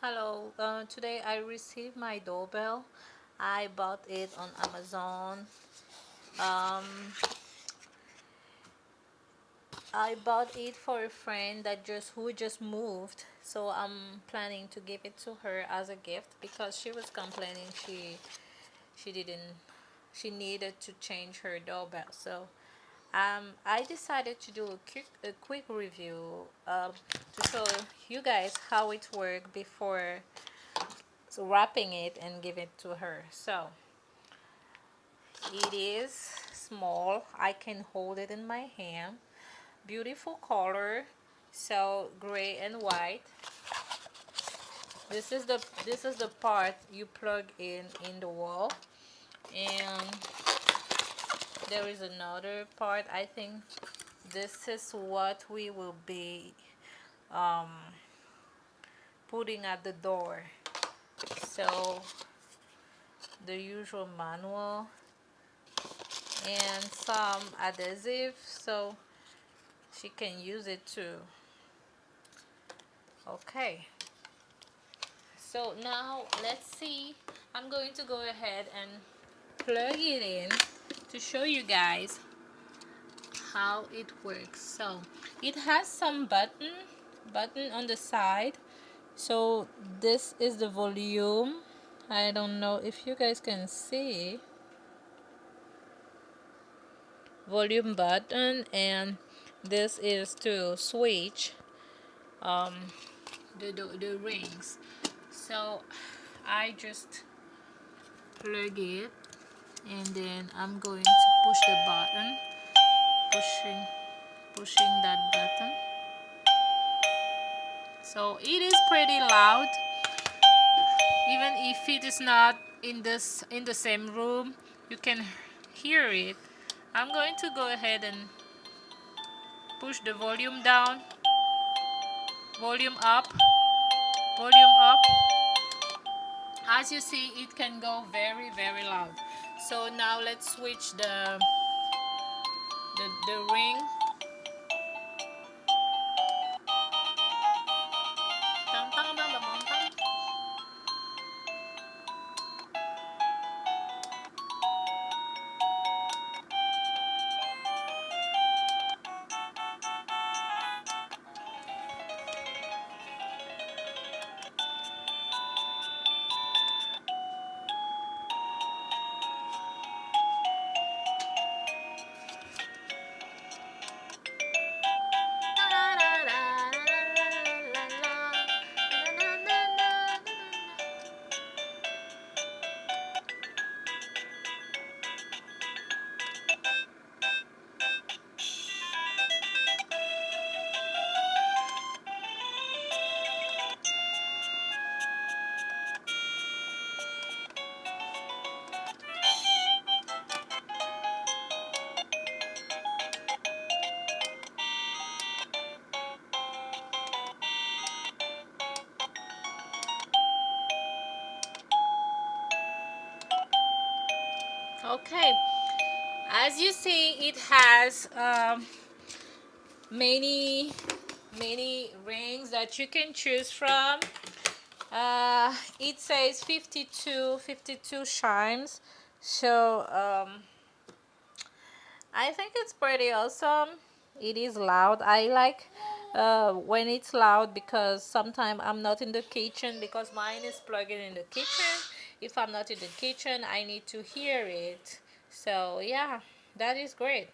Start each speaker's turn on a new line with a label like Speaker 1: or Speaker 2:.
Speaker 1: Hello, today I received my doorbell. I bought it on Amazon. Um, I bought it for a friend who just moved, so I'm planning to give it to her as a gift because she was complaining she didn't she needed to change her doorbell. So I decided to do a quick review to show you guys how it worked before wrapping it and give it to her. So it is small. I can hold it in my hand. Beautiful color. So gray and white. This is the part you plug in the wall, and there is another part. I think this is what we will be um, putting at the door. So the usual manual and some adhesive so she can use it too. Okay, so now let's see. I'm going to go ahead and plug it in to show you guys how it works. So it has some button on the side. So this is the volume. I don't know if you guys can see volume button, and this is to switch um, the rings. So I just plug it, and then I'm going to push the button, pushing that button. So it is pretty loud, even if it is not in the same room, you can hear it. I'm going to go ahead and push the volume down, volume up, volume up. As you see, it can go very loud. So now let's switch the ring. Okay, as you see, it has many rings that you can choose from. It says 52 chimes. So I think it's pretty awesome. It is loud. I like when it's loud because sometimes I'm not in the kitchen, because mine is plugged in the kitchen. If I'm not in the kitchen, I need to hear it. So yeah, that is great.